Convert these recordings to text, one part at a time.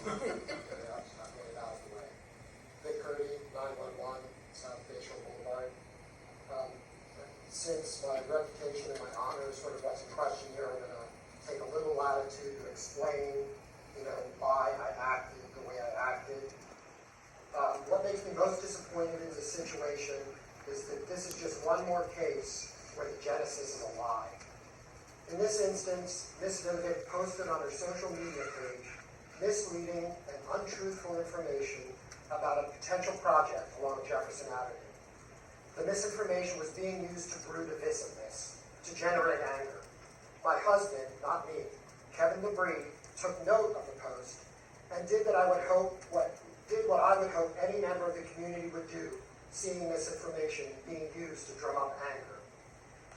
Yeah, I'll get it out of the way. Vic Curti, 911, South Bayshore Boulevard. Since my reputation and my honor is sort of what's in question here, I'm going to take a little latitude to explain, why I acted the way I acted. What makes me most disappointed in this situation is that this is just one more case where the genesis is a lie. In this instance, Ms. Vidovic posted on her social media page misleading and untruthful information about a potential project along Jefferson Avenue. The misinformation was being used to brew divisiveness, to generate anger. My husband, not me, Kevin LeBrie, took note of the post and did what I would hope any member of the community would do, seeing this information being used to drum up anger.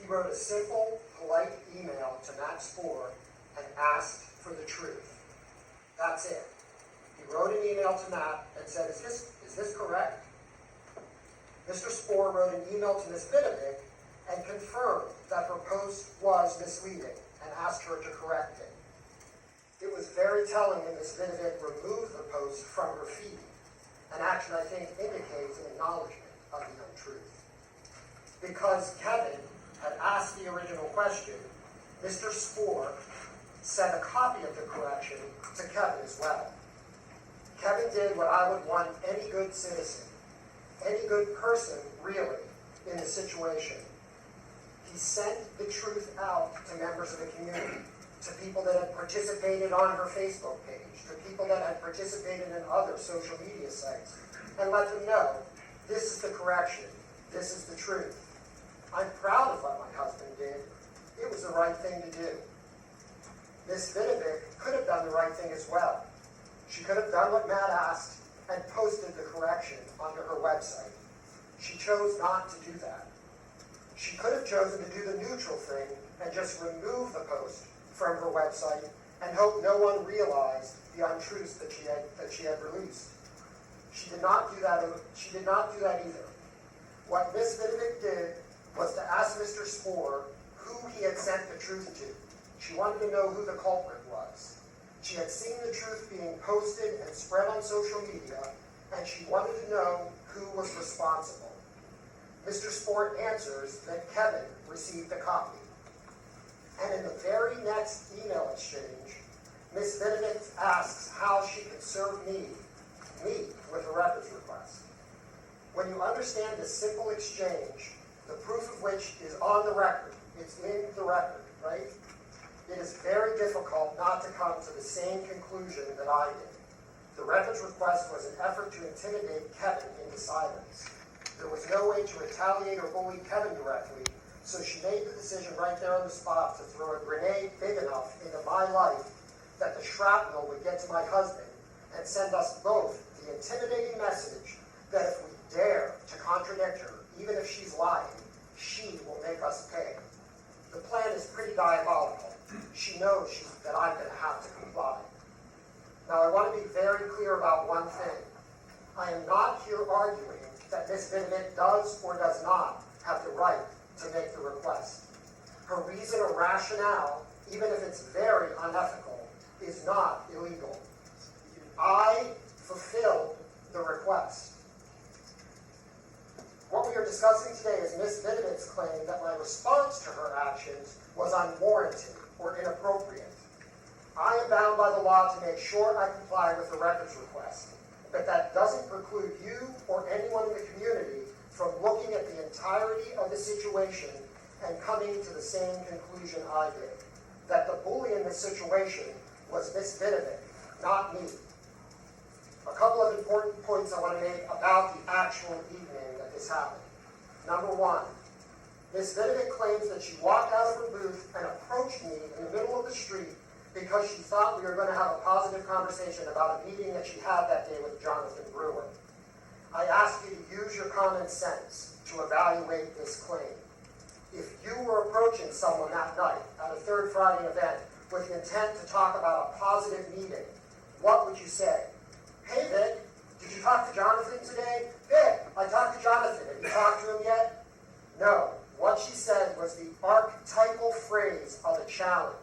He wrote a simple, polite email to Matt Spohr and asked for the truth. That's it. He wrote an email to Matt and said, is this correct? Mr. Spohr wrote an email to Ms. Vidovic and confirmed that her post was misleading and asked her to correct it. It was very telling that Ms. Vidovic removed the post from her feed, an action I think indicates an acknowledgement of the untruth. Because Kevin had asked the original question, Mr. Spohr sent a copy of the correction to Kevin as well. Kevin did what I would want any good citizen, any good person really, in the situation. He sent the truth out to members of the community, to people that had participated on her Facebook page, to people that had participated in other social media sites, and let them know, this is the correction, this is the truth. I'm proud of what my husband did. It was the right thing to do. Ms. Vidovic could have done the right thing as well. She could have done what Matt asked and posted the correction onto her website. She chose not to do that. She could have chosen to do the neutral thing and just remove the post from her website and hope no one realized the untruths that she had released. She did not do that either. What Ms. Vidovic did was to ask Mr. Spohr who he had sent the truth to. She wanted to know who the culprit was. She had seen the truth being posted and spread on social media, and she wanted to know who was responsible. Mr. Spohr answers that Kevin received a copy. And in the very next email exchange, Ms. Vidovic asks how she could serve me with a records request. When you understand this simple exchange, the proof of which is on the record, it's in the record, right? It is very difficult not to come to the same conclusion that I did. The records request was an effort to intimidate Kevin into silence. There was no way to retaliate or bully Kevin directly, so she made the decision right there on the spot to throw a grenade big enough into my life that the shrapnel would get to my husband and send us both the intimidating message that if we dare to contradict her, even if she's lying, she will make us pay. The plan is pretty diabolical. She knows that I'm going to have to comply. Now, I want to be very clear about one thing. I am not here arguing that Ms. Vidovic does or does not have the right to make the request. Her reason or rationale, even if it's very unethical, is not illegal. I fulfilled the request. What we are discussing today is Ms. Vidovic's claim that my response to her actions was unwarranted or inappropriate. I am bound by the law to make sure I comply with the records request, but that doesn't preclude you or anyone in the community from looking at the entirety of the situation and coming to the same conclusion I did, that the bully in this situation was Ms. Vidovic, not me. A couple of important points I want to make about the actual evening that this happened. Number one, Ms. Vidovic claims that she walked out of her booth and approached me in the middle of the street because she thought we were going to have a positive conversation about a meeting that she had that day with Jonathan Brewer. I ask you to use your common sense to evaluate this claim. If you were approaching someone that night at a Third Friday event with the intent to talk about a positive meeting, what would you say? Hey, Vic, did you talk to Jonathan today? Vic, I talked to Jonathan. Have you talked to him yet? No. What she said was the archetypal phrase of a challenge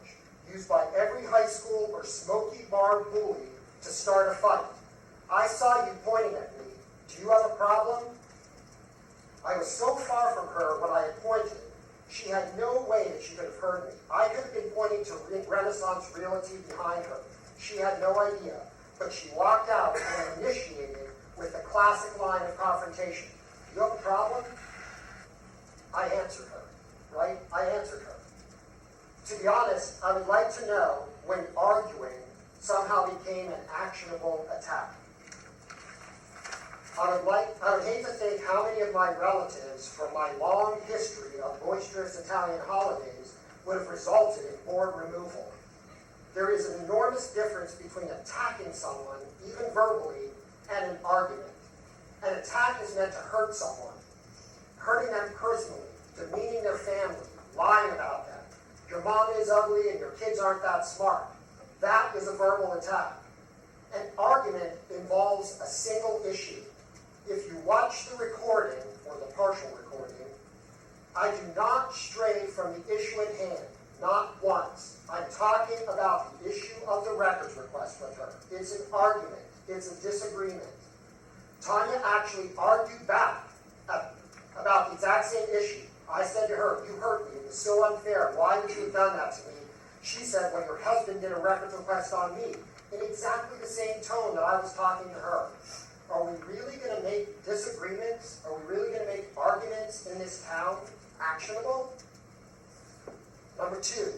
used by every high school or smoky bar bully to start a fight. I saw you pointing at me. Do you have a problem? I was so far from her when I had pointed. She had no way that she could have heard me. I could have been pointing to Renaissance Realty behind her. She had no idea. But she walked out and initiated with the classic line of confrontation. Do you have a problem? I answered her, right? I answered her. To be honest, I would like to know when arguing somehow became an actionable attack. I would hate to think how many of my relatives from my long history of boisterous Italian holidays would have resulted in board removal. There is an enormous difference between attacking someone, even verbally, and an argument. An attack is meant to hurt someone, hurting them personally, demeaning their family, lying about them. Your mom is ugly and your kids aren't that smart. That is a verbal attack. An argument involves a single issue. If you watch the recording, or the partial recording, I do not stray from the issue at hand, not once. I'm talking about the issue of the records request with her. It's an argument. It's a disagreement. Tanja actually argued back about the exact same issue. I said to her, you hurt me. It was so unfair. Why would you have done that to me? She said, well, your husband did a records request on me. In exactly the same tone that I was talking to her. Are we really going to make disagreements? Are we really going to make arguments in this town actionable? Number two,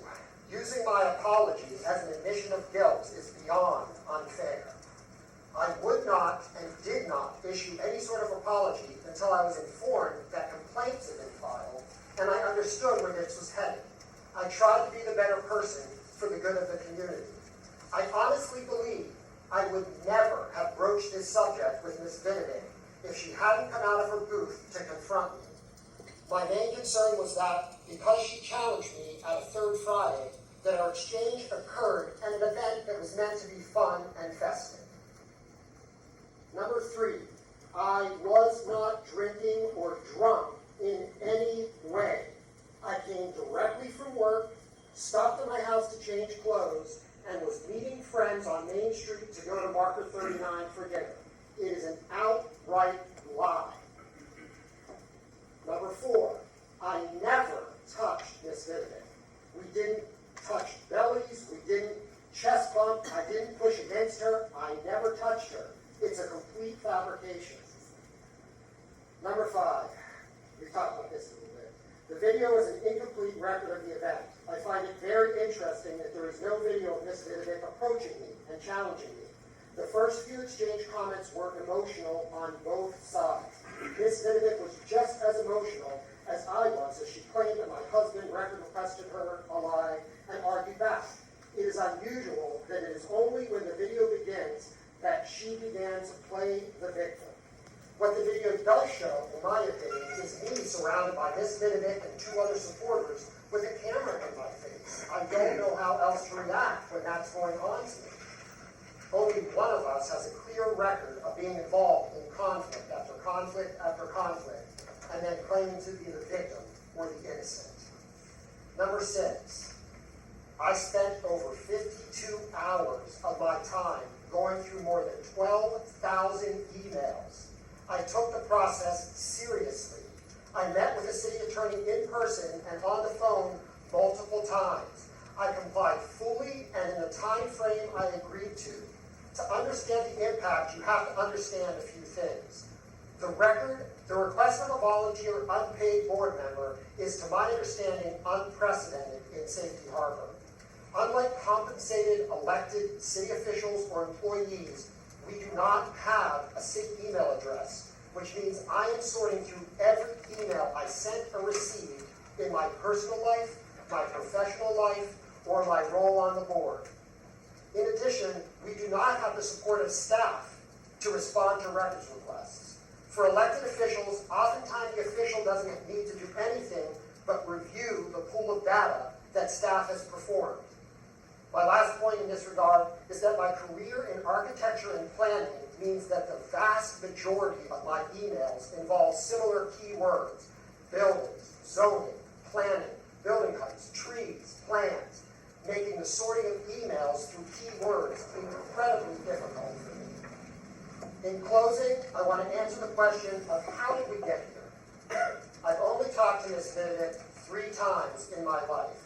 using my apology as an admission of guilt is beyond unfair. I would not and did not issue any sort of apology until I was informed that complaints had been filed and I understood where this was headed. I tried to be the better person for the good of the community. I honestly believe I would never have broached this subject with Ms. Vidovic if she hadn't come out of her booth to confront me. My main concern was that because she challenged me at a third Friday, that our exchange occurred at an event that was meant to be fun and festive. Number three, I was not drinking or drunk in any way. I came directly from work, stopped at my house to change clothes, and was meeting friends on Main Street to go to Marker 39 for dinner. It is an outright lie. Number four, I never touched Miss Vidovic. We didn't touch bellies, we didn't chest bump, I didn't push against her, I never touched her. It's a complete fabrication. Number five, we've talked about this a little bit. The video is an incomplete record of the event. I find it very interesting that there is no video of Ms. Vidovic approaching me and challenging me. The first few exchange comments were emotional on both sides. Ms. Vidovic was just as emotional as I was as she claimed that my husband record requested her a lie and argued back. It is unusual that it is only when the video begins that she began to play the victim. What the video does show, in my opinion, is me surrounded by Ms. Vidovic and two other supporters with a camera in my face. I don't know how else to react when that's going on to me. Only one of us has a clear record of being involved in conflict after conflict after conflict, and then claiming to be the victim or the innocent. Number six, I spent over 52 hours of my time going through more than 12,000 emails. I took the process seriously. I met with the city attorney in person and on the phone multiple times. I complied fully and in the time frame I agreed to. To understand the impact, you have to understand a few things. The request of a volunteer unpaid board member is, to my understanding, unprecedented in Safety Harbor. Unlike compensated elected city officials or employees, we do not have a city email address, which means I am sorting through every email I sent or received in my personal life, my professional life, or my role on the board. In addition, we do not have the support of staff to respond to records requests. For elected officials, oftentimes the official doesn't need to do anything but review the pool of data that staff has performed. My last point in this regard is that my career in architecture and planning means that the vast majority of my emails involve similar keywords: buildings, zoning, planning, building heights, trees, plans. making the sorting of emails through keywords incredibly difficult for me. In closing, I want to answer the question of how did we get here? I've only talked to Ms. Vidovic 3 times in my life.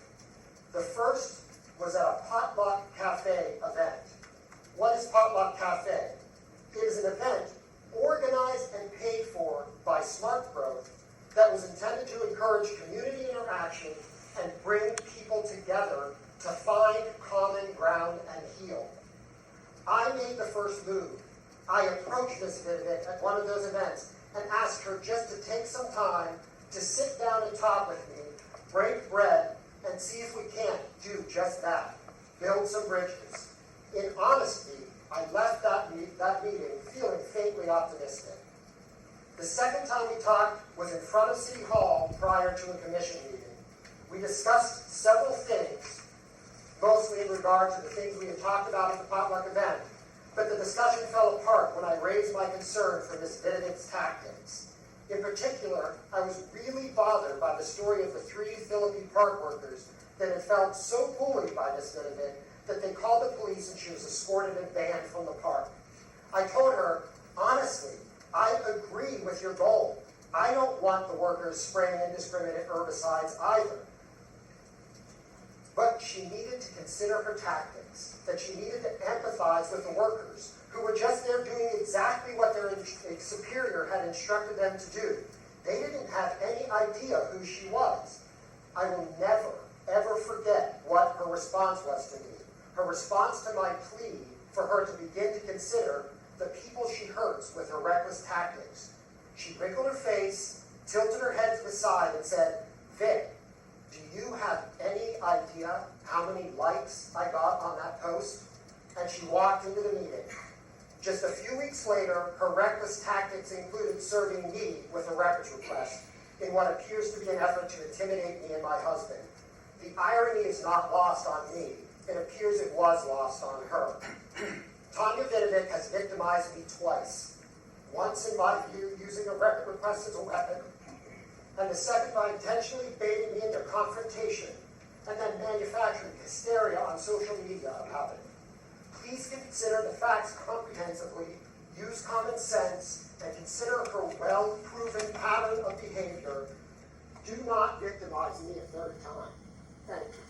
The first was at a potluck cafe event. What is potluck cafe? It is an event organized and paid for by Smart Growth that was intended to encourage community interaction and bring people together to find common ground and heal. I made the first move. I approached Ms. Vidovic at one of those events and asked her just to take some time to sit down and talk with me, break bread, and see if we can't do just that, build some bridges. In honesty, I left that meeting feeling faintly optimistic. The second time we talked was in front of City Hall prior to a commission meeting. We discussed several things, mostly in regard to the things we had talked about at the potluck event, but the discussion fell apart when I raised my concern for Ms. Vidovic's tactics. In particular, I was really bothered by the story of the 3 Philippine park workers that had felt so bullied by Ms. Vidovic that they called the police and she was escorted and banned from the park. I told her, honestly, I agree with your goal. I don't want the workers spraying indiscriminate herbicides either. But she needed to consider her tactics, that she needed to empathize with the workers who were just there doing exactly what their superior had instructed them to do. They didn't have any idea who she was. I will never, ever forget what her response was to me. Her response to my plea for her to begin to consider the people she hurts with her reckless tactics. She wrinkled her face, tilted her head to the side, and said, "Vic, do you have any idea how many likes I got on that post?" And she walked into the meeting. Just a few weeks later, her reckless tactics included serving me with a records request in what appears to be an effort to intimidate me and my husband. The irony is not lost on me. It appears it was lost on her. Tanja Vidovic has victimized me twice. Once, in my view, using a record request as a weapon, and the second by intentionally baiting me into confrontation and then manufacturing hysteria on social media about it. Please consider the facts comprehensively, use common sense, and consider her well-proven pattern of behavior. Do not victimize me a third time. Thank you.